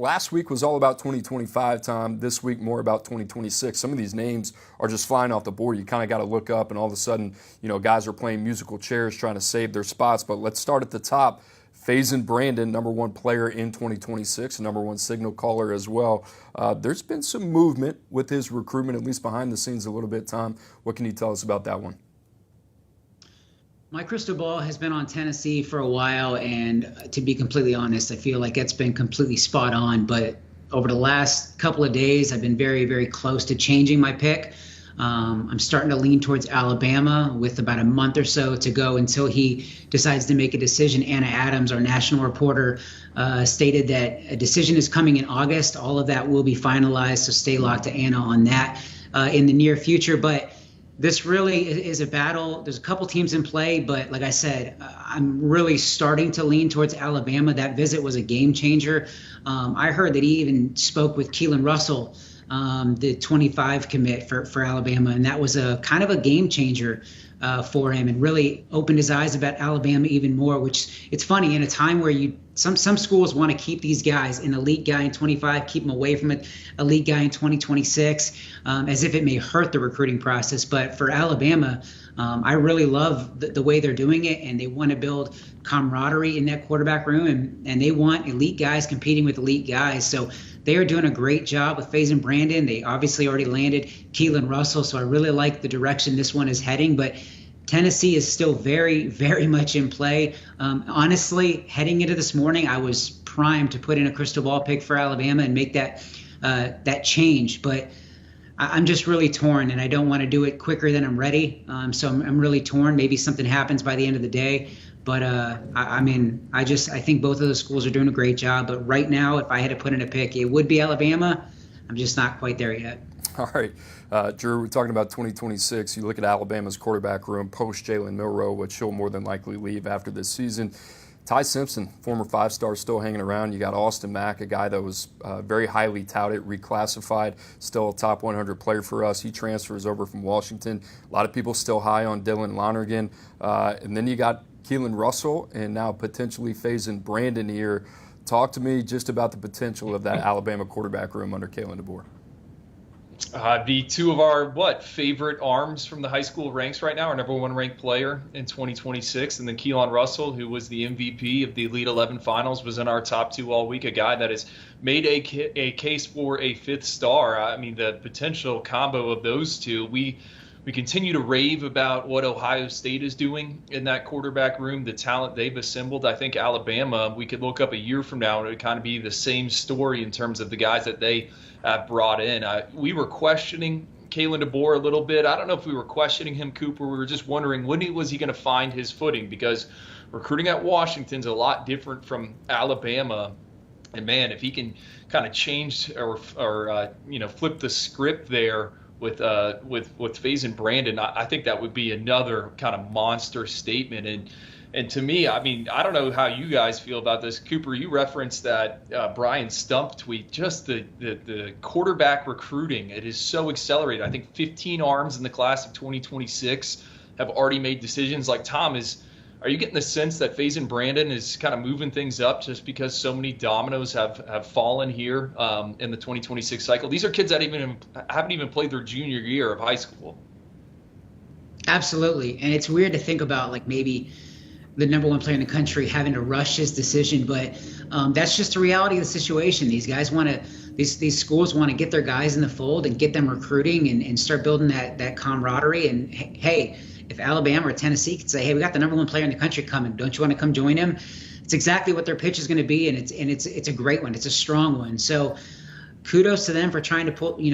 Last week was all about 2025, Tom. This week, more about 2026. Some of these names are just flying off the board. You kind of got to look up, and all of a sudden, guys are playing musical chairs trying to save their spots. But let's start at the top. Faizon Brandon, number one player in 2026, number one signal caller as well. There's been some movement with his recruitment, at least behind the scenes a little bit, Tom. What can you tell us about that one? My crystal ball has been on Tennessee for a while, and to be completely honest, I feel like it's been completely spot on. But over the last couple of days, I've been very, very close to changing my pick. I'm starting to lean towards Alabama with about a month or so to go until he decides to make a decision. Anna Adams, our national reporter, stated that a decision is coming in August. All of that will be finalized, so stay locked to Anna on that in the near future. But this really is a battle. There's a couple teams in play, but like I said, I'm really starting to lean towards Alabama. That visit was a game changer. I heard that he even spoke with Kelen Russell, the 25 commit for Alabama, and that was a kind of a game changer for him, and really opened his eyes about Alabama even more. Which it's funny, in a time where some schools want to keep these guys, an elite guy in 25, keep them away from an elite guy in 2026, as if it may hurt the recruiting process. But for Alabama, I really love the way they're doing it, and they want to build camaraderie in that quarterback room, and they want elite guys competing with elite guys. So they are doing a great job with Faizon Brandon. They obviously already landed Kelen Russell, so I really like the direction this one is heading. But Tennessee is still very, very much in play. Honestly, heading into this morning, I was primed to put in a crystal ball pick for Alabama and make that change. But I'm just really torn, and I don't want to do it quicker than I'm ready. So I'm really torn. Maybe something happens by the end of the day. But I think both of those schools are doing a great job. But right now, if I had to put in a pick, it would be Alabama. I'm just not quite there yet. All right. Drew, we're talking about 2026. You look at Alabama's quarterback room post Jalen Milroe, which he'll more than likely leave after this season. Ty Simpson, former five-star, still hanging around. You got Austin Mack, a guy that was very highly touted, reclassified, still a top 100 player for us. He transfers over from Washington. A lot of people still high on Dylan Lonergan. And then you got Kelen Russell and now potentially Faizon Brandon here. Talk to me just about the potential of that Alabama quarterback room under Kalen DeBoer. The two of our, favorite arms from the high school ranks right now, our number one ranked player in 2026, and then Kelen Russell, who was the MVP of the Elite 11 finals, was in our top two all week, a guy that has made a case for a fifth star. I mean, the potential combo of those two, we continue to rave about what Ohio State is doing in that quarterback room, the talent they've assembled. I think Alabama, we could look up a year from now and it would kind of be the same story in terms of the guys that they have brought in. We were questioning Kalen DeBoer a little bit. I don't know if we were questioning him, Cooper. We were just wondering when was he going to find his footing, because recruiting at Washington's a lot different from Alabama. And, man, if he can kind of change or flip the script there with Faizon Brandon, I think that would be another kind of monster statement. And to me, I mean, I don't know how you guys feel about this. Cooper, you referenced that Brian Stump tweet, just the quarterback recruiting. It is so accelerated. I think 15 arms in the class of 2026 have already made decisions. Like, Tom, are you getting the sense that Faizon Brandon is kind of moving things up just because so many dominoes have fallen here in the 2026 cycle? These are kids that haven't even played their junior year of high school. Absolutely. And it's weird to think about, like, maybe the number one player in the country having to rush his decision, but that's just the reality of the situation. These guys these schools want to get their guys in the fold and get them recruiting and start building that camaraderie. And hey, if Alabama or Tennessee could say, hey, we got the number one player in the country coming, don't you want to come join him? It's exactly what their pitch is going to be, and it's a great one. It's a strong one. So kudos to them for trying to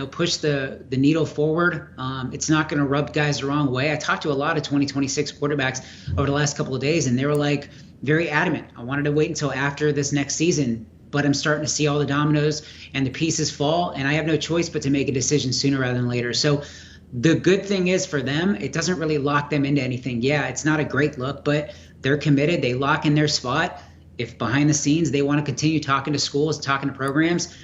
push the needle forward. It's not going to rub guys the wrong way. I talked to a lot of 2026 quarterbacks over the last couple of days, and they were like very adamant. I wanted to wait until after this next season, but I'm starting to see all the dominoes and the pieces fall, and I have no choice but to make a decision sooner rather than later. So the good thing is for them, it doesn't really lock them into anything. Yeah, it's not a great look, but they're committed. They lock in their spot. If behind the scenes they want to continue talking to schools, talking to programs,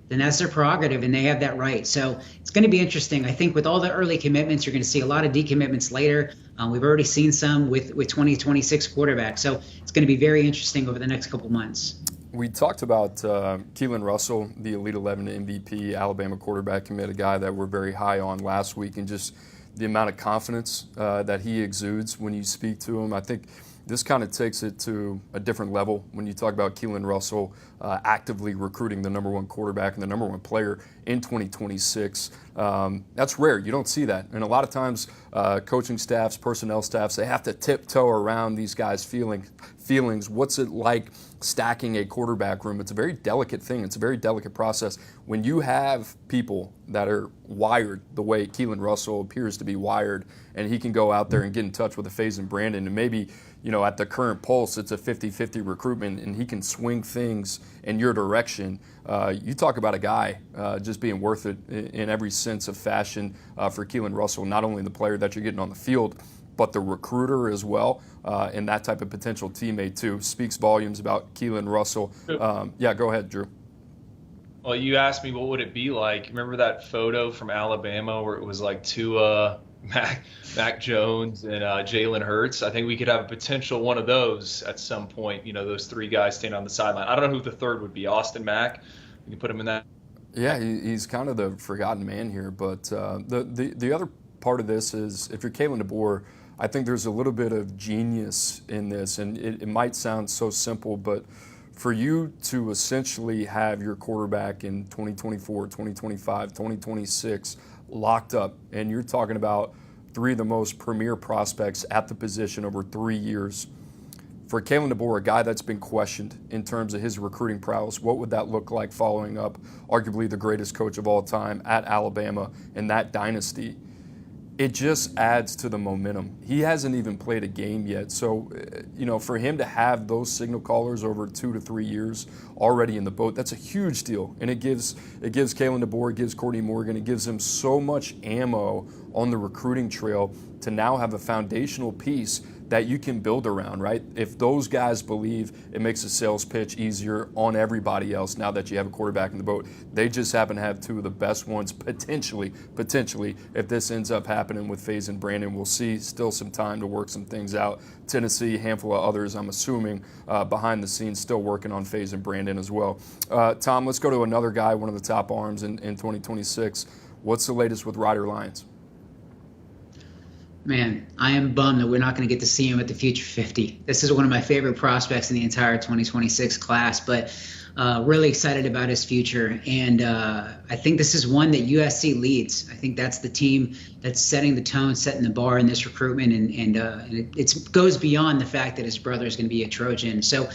then that's their prerogative, and they have that right. So it's going to be interesting. I think with all the early commitments, you're going to see a lot of decommitments later. We've already seen some with 2026 quarterbacks. So it's going to be very interesting over the next couple months. We talked about Kelen Russell, the Elite 11 MVP, Alabama quarterback commit, a guy that we're very high on last week, and just the amount of confidence that he exudes when you speak to him. I think this kind of takes it to a different level when you talk about Kelen Russell actively recruiting the number one quarterback and the number one player in 2026. That's rare. You don't see that. And a lot of times coaching staffs, personnel staffs, they have to tiptoe around these guys' feelings. What's it like stacking a quarterback room? It's a very delicate thing. It's a very delicate process. When you have people that are wired the way Kelen Russell appears to be wired, and he can go out there and get in touch with a Faizon Brandon, and maybe, at the current pulse, it's a 50-50 recruitment, and he can swing things in your direction. You talk about a guy just being worth it in every sense of fashion for Kelen Russell, not only the player that you're getting on the field, but the recruiter as well, and that type of potential teammate too. Speaks volumes about Kelen Russell. Yeah, go ahead, Drew. Well, you asked me what would it be like. Remember that photo from Alabama where it was like Tua, Mac Jones, and Jalen Hurts? I think we could have a potential one of those at some point. Those three guys standing on the sideline. I don't know who the third would be. Austin Mack. We can put him in that. Yeah, he's kind of the forgotten man here. But the other part of this is, if you're Kalen DeBoer, I think there's a little bit of genius in this, and it might sound so simple, but for you to essentially have your quarterback in 2024, 2025, 2026 locked up, and you're talking about three of the most premier prospects at the position over 3 years. For Kalen DeBoer, a guy that's been questioned in terms of his recruiting prowess, what would that look like following up arguably the greatest coach of all time at Alabama in that dynasty? It just adds to the momentum. He hasn't even played a game yet. So, for him to have those signal callers over 2 to 3 years already in the boat, that's a huge deal. And it gives Kalen DeBoer, it gives Courtney Morgan, it gives him so much ammo on the recruiting trail to now have a foundational piece that you can build around, right? If those guys believe, it makes the sales pitch easier on everybody else now that you have a quarterback in the boat. They just happen to have two of the best ones potentially, if this ends up happening with Faizon Brandon. We'll see. Still some time to work some things out. Tennessee, a handful of others, I'm assuming, behind the scenes still working on Faizon Brandon as well. Tom, let's go to another guy, one of the top arms in 2026. What's the latest with Ryder Lyons? Man, I am bummed that we're not going to get to see him at the Future 50. This is one of my favorite prospects in the entire 2026 class, but really excited about his future. And I think this is one that USC leads. I think that's the team that's setting the tone, setting the bar in this recruitment, and it goes beyond the fact that his brother is going to be a Trojan. So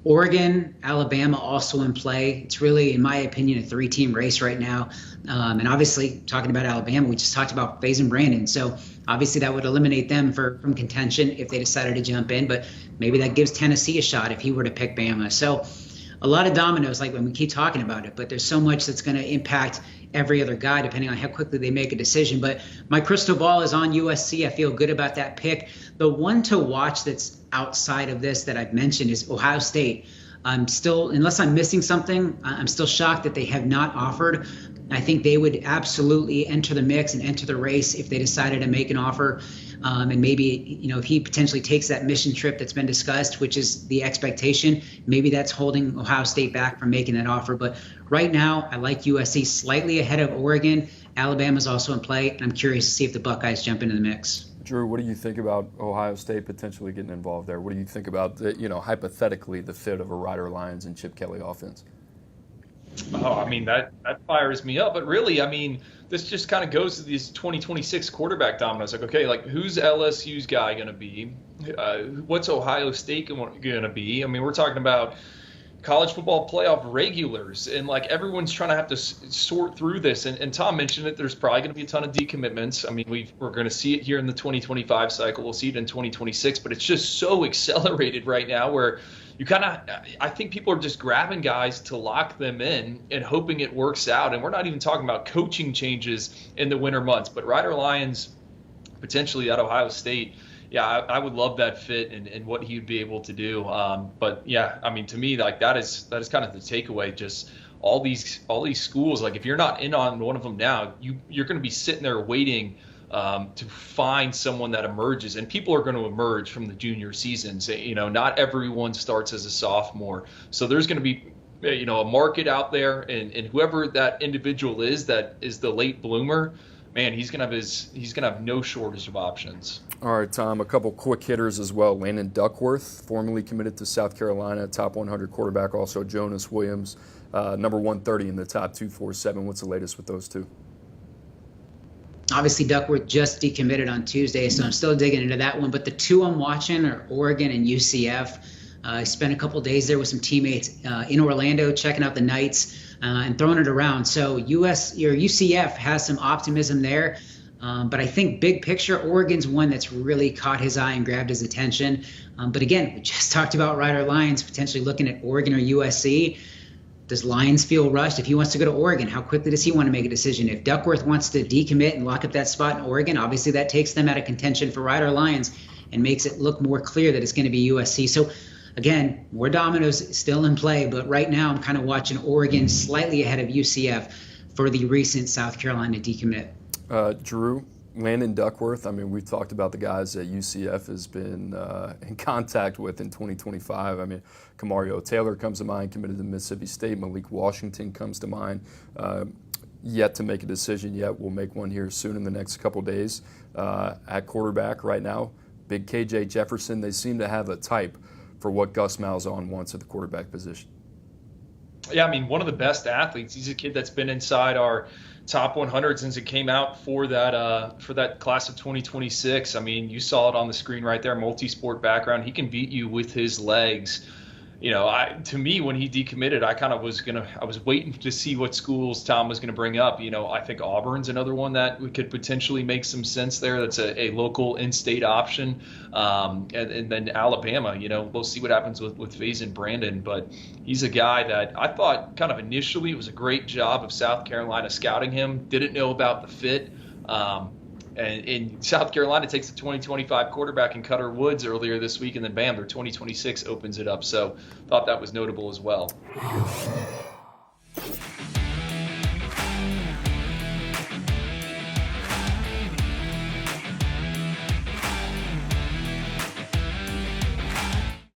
Oregon, Alabama also in play. It's really, in my opinion, a three-team race right now. And obviously, talking about Alabama, we just talked about Faizon Brandon. So obviously that would eliminate them from contention if they decided to jump in. But maybe that gives Tennessee a shot if he were to pick Bama. So a lot of dominoes, like when we keep talking about it. But there's so much that's going to impact every other guy depending on how quickly they make a decision. But my crystal ball is on USC. I feel good about that pick. The one to watch that's outside of this that I've mentioned is Ohio State. I'm still, unless I'm missing something, I'm still shocked that they have not offered. I think they would absolutely enter the mix and enter the race if they decided to make an offer. And maybe, if he potentially takes that mission trip that's been discussed, which is the expectation, maybe that's holding Ohio State back from making that offer. But right now, I like USC slightly ahead of Oregon. Alabama's also in play, and I'm curious to see if the Buckeyes jump into the mix. Drew, what do you think about Ohio State potentially getting involved there? What do you think about, hypothetically, the fit of a Ryder Lyons and Chip Kelly offense? Oh, that fires me up. But really, this just kind of goes to these 2026 quarterback dominoes. Who's LSU's guy going to be? What's Ohio State going to be? We're talking about college football playoff regulars, and everyone's trying to have to sort through this. And Tom mentioned it. There's probably going to be a ton of decommitments. We're going to see it here in the 2025 cycle. We'll see it in 2026. But it's just so accelerated right now where you I think people are just grabbing guys to lock them in and hoping it works out. And we're not even talking about coaching changes in the winter months, but Ryder Lyons potentially at Ohio State. Yeah, I would love that fit and what he'd be able to do. But yeah, to me, that is kind of the takeaway. Just all these schools, if you're not in on one of them now, you're going to be sitting there waiting to find someone that emerges. And people are going to emerge from the junior seasons. Not everyone starts as a sophomore. So there's going to be a market out there, and whoever that individual is that is the late bloomer, man, he's gonna have no shortage of options. All right, Tom, a couple quick hitters as well. Landon Duckworth, formerly committed to South Carolina, top 100 quarterback. Also Jonas Williams, number 130 in the top 247. What's the latest with those two? Obviously, Duckworth just decommitted on Tuesday, so I'm still digging into that one. But the two I'm watching are Oregon and UCF. I spent a couple days there with some teammates in Orlando, checking out the Knights and throwing it around. So UCF has some optimism there. But I think big picture, Oregon's one that's really caught his eye and grabbed his attention. But again, we just talked about Ryder Lyons potentially looking at Oregon or USC. Does Lyons feel rushed? If he wants to go to Oregon, how quickly does he want to make a decision? If Duckworth wants to decommit and lock up that spot in Oregon, obviously that takes them out of contention for Ryder Lyons and makes it look more clear that it's going to be USC. So again, more dominoes still in play, but right now I'm kind of watching Oregon slightly ahead of UCF for the recent South Carolina decommit. Drew, Landon Duckworth, I mean, we've talked about the guys that UCF has been in contact with in 2025. I mean, Kamario Taylor comes to mind, committed to Mississippi State. Malik Washington comes to mind. Yet to make a decision yet. We'll make one here soon in the next couple days. At quarterback right now, big KJ Jefferson. They seem to have a type for what Gus Malzahn wants at the quarterback position. Yeah, I mean, one of the best athletes. He's a kid that's been inside our top 100 since it came out for that class of 2026. I mean, you saw it on the screen right there, multi-sport background. He can beat you with his legs. To me, when he decommitted, I was waiting to see what schools Tom was going to bring up. I think Auburn's another one that we could potentially make some sense there. That's a local in-state option. And then Alabama, we'll see what happens with Faizon Brandon. But he's a guy that I thought kind of initially it was a great job of South Carolina scouting him. Didn't know about the fit. And in South Carolina takes the 2025 quarterback in Cutter Woods earlier this week, and then bam, their 2026 opens it up. So thought that was notable as well.